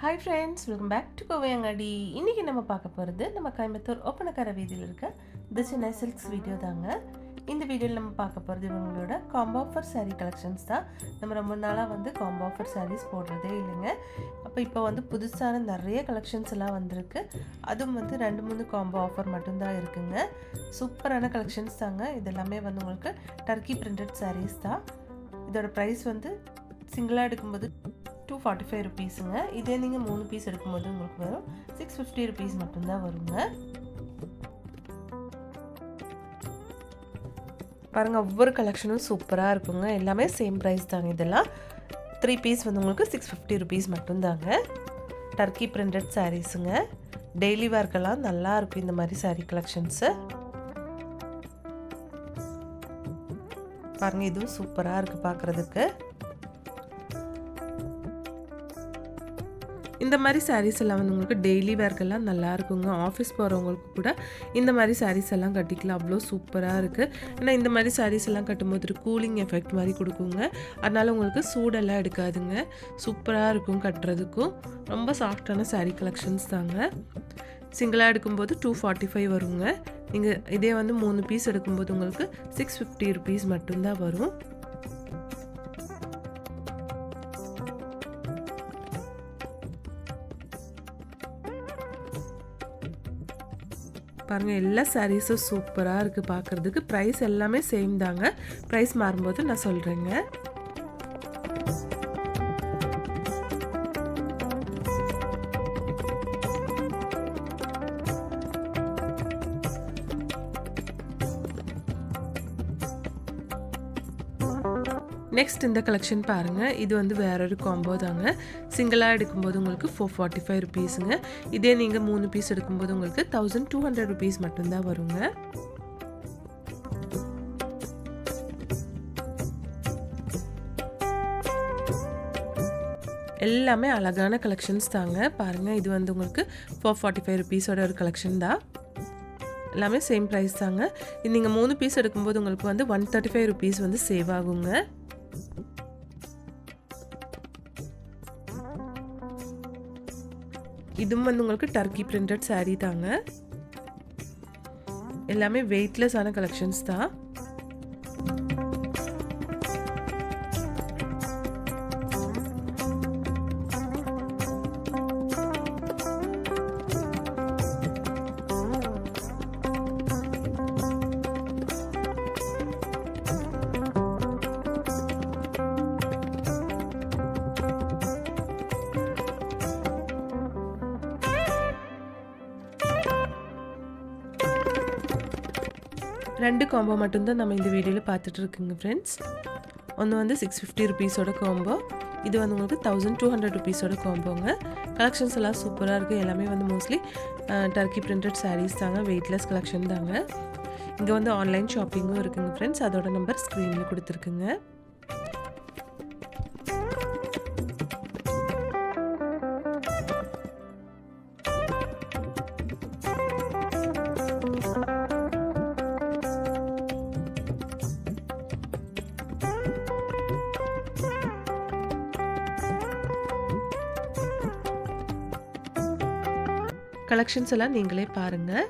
Hi friends, welcome back to Kovai Angadi. இன்னைக்கு நம்ம பார்க்க போகிறது நம்ம கோயம்புத்தூர் ஒப்பனக்கார வீதியில் இருக்க திசினை சில்க்ஸ் வீடியோ தாங்க. இந்த வீடியோவில் நம்ம பார்க்க போகிறது இவங்களோட காம்போ ஆஃபர் saree கலெக்ஷன்ஸ் தான். நம்ம ரொம்ப நாளாக காம்போ ஆஃபர் sarees போடுறதே இல்லைங்க. இப்போ புதுசான நிறைய கலெக்ஷன்ஸ் எல்லாம் வந்திருக்கு. அதுவும் 2-3 காம்போ ஆஃபர் மட்டும்தான் இருக்குங்க. சூப்பரான கலெக்ஷன்ஸ் தாங்க. இதெல்லாமே உங்களுக்கு டர்க்கி பிரிண்டட் sarees தான். இதோட ப்ரைஸ் சிங்கிளாக எடுக்கும்போது 245 rupeesங்க. இதே நீங்கள் 3 பீஸ் எடுக்கும்போது உங்களுக்கு வரும் 650 rupees மட்டும்தான் வருங்க. பாருங்கள், ஒவ்வொரு கலெக்ஷனும் சூப்பராக இருக்குங்க. எல்லாமே சேம் ப்ரைஸ் தாங்க. இதெல்லாம் 3 பீஸ் உங்களுக்கு 650 rupees மட்டும்தாங்க. டர்க்கி பிரிண்டட் சாரீஸுங்க. டெய்லி வேர்க்கெல்லாம் நல்லா இருக்கும் இந்த மாதிரி சாரீ கலெக்ஷன்ஸு. பாருங்கள், இதுவும் சூப்பராக இருக்குது பார்க்குறதுக்கு. இந்த மாதிரி சாரீஸ் எல்லாம் உங்களுக்கு டெய்லி வேர்க்கெல்லாம் நல்லா இருக்குங்க. ஆஃபீஸ் போகிறவங்களுக்கு கூட இந்த மாதிரி சாரீஸ் எல்லாம் கட்டிக்கலாம். அவ்வளோ சூப்பராக இருக்குது. ஏன்னா இந்த மாதிரி சாரீஸ் எல்லாம் கட்டும்போது ஒரு கூலிங் எஃபெக்ட் மாதிரி கொடுக்குங்க. அதனால் உங்களுக்கு சூடெல்லாம் எடுக்காதுங்க. சூப்பராக இருக்கும் கட்டுறதுக்கும். ரொம்ப சாஃப்டான சாரீ கலெக்ஷன்ஸ் தாங்க. சிங்கிளாக எடுக்கும்போது 245 வருங்க. நீங்கள் இதே 3 பீஸ் எடுக்கும்போது உங்களுக்கு 650 rupees மட்டும்தான் வரும். பாருங்கள், எல்லா சாரீஸும் சூப்பராக இருக்குது பார்க்குறதுக்கு. ப்ரைஸ் எல்லாமே சேம் தாங்க. ப்ரைஸ் மாறும்போது நான் சொல்கிறேங்க. நெக்ஸ்ட் இந்த கலெக்ஷன் பாருங்கள். இது வேறொரு காம்போ தாங்க. சிங்கிளாக எடுக்கும்போது உங்களுக்கு 445 rupeesங்க. இதே நீங்கள் 3 பீஸ் எடுக்கும்போது உங்களுக்கு 1200 rupees மட்டும்தான் வருங்க. எல்லாமே அழகான கலெக்ஷன்ஸ் தாங்க. பாருங்கள், இது உங்களுக்கு 445 rupeesோட ஒரு கலெக்ஷன் தான். எல்லாமே சேம் ப்ரைஸ் தாங்க. இது நீங்கள் 3 பீஸ் எடுக்கும்போது உங்களுக்கு 135 rupees சேவ் ஆகுங்க. இதுவும் உங்களுக்கு டர்க்கி பிரிண்டட் saree தாங்க. எல்லாமே வெயிட்லெஸ்ஸான கலெக்ஷன்ஸ் தான். ரெண்டு காம்போ மட்டும்தான் நம்ம இந்த வீடியோவில் பார்த்துட்டு இருக்குங்க ஃப்ரெண்ட்ஸ். ஒன்று 650 rupeesோட காம்போ. இது உங்களுக்கு 1200 rupeesோட காம்போங்க. கலெக்ஷன்ஸ் எல்லாம் சூப்பராக இருக்குது. எல்லாமே மோஸ்ட்லி டர்க்கி பிரிண்டட் சாரீஸ் தாங்க. வெயிட்லெஸ் கலெக்ஷன் தாங்க. இங்கே ஆன்லைன் ஷாப்பிங்கும் இருக்குங்க ஃப்ரெண்ட்ஸ். அதோட நம்பர் ஸ்க்ரீனில் கொடுத்துருக்குங்க. கலெக்ஷன்ஸ் எல்லாம் நீங்களே பாருங்கள்.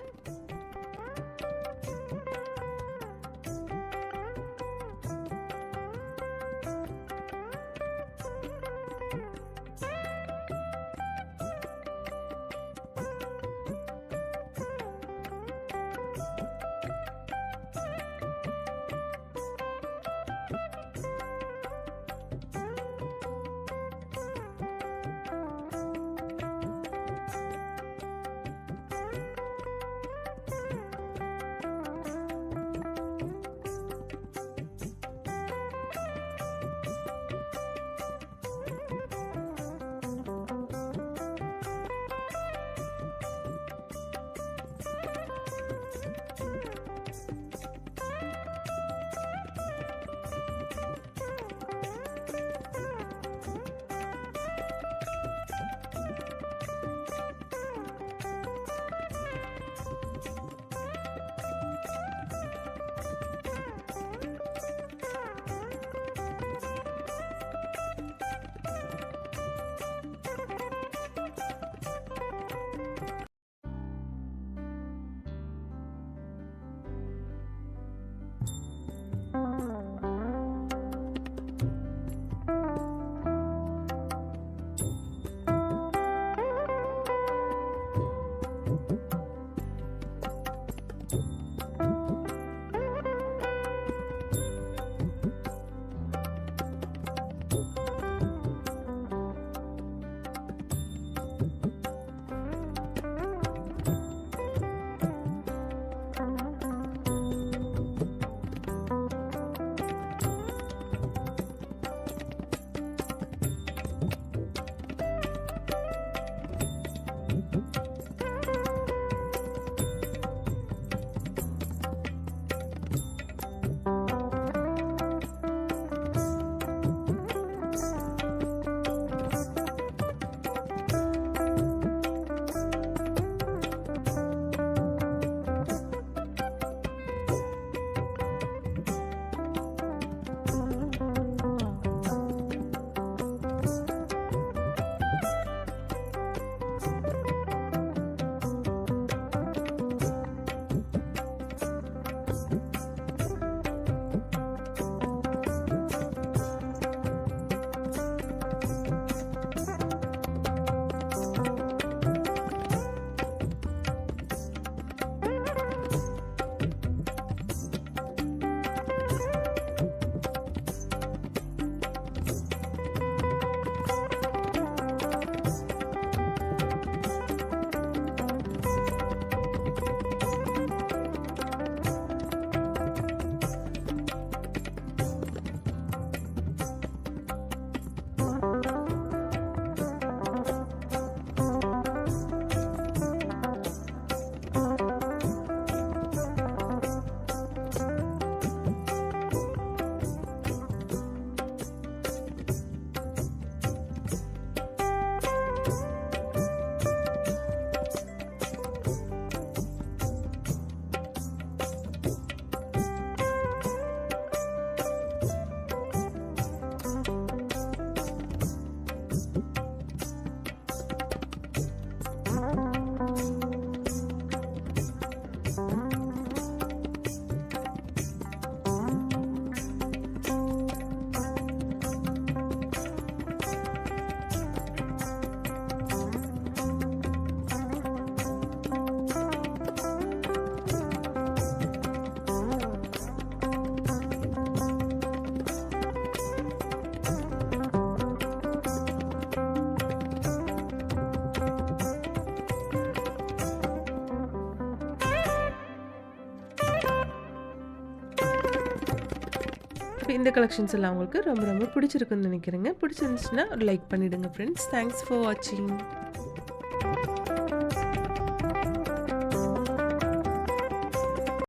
கண்டிப்பாக இந்த கலெக்ஷன்ஸ் எல்லாம் உங்களுக்கு ரொம்ப ரொம்ப பிடிச்சிருக்குன்னு நினைக்கிறேங்க. பிடிச்சிருந்துச்சுன்னா ஒரு லைக் பண்ணிவிடுங்க ஃப்ரெண்ட்ஸ். தேங்க்ஸ் ஃபார் வாட்சிங்.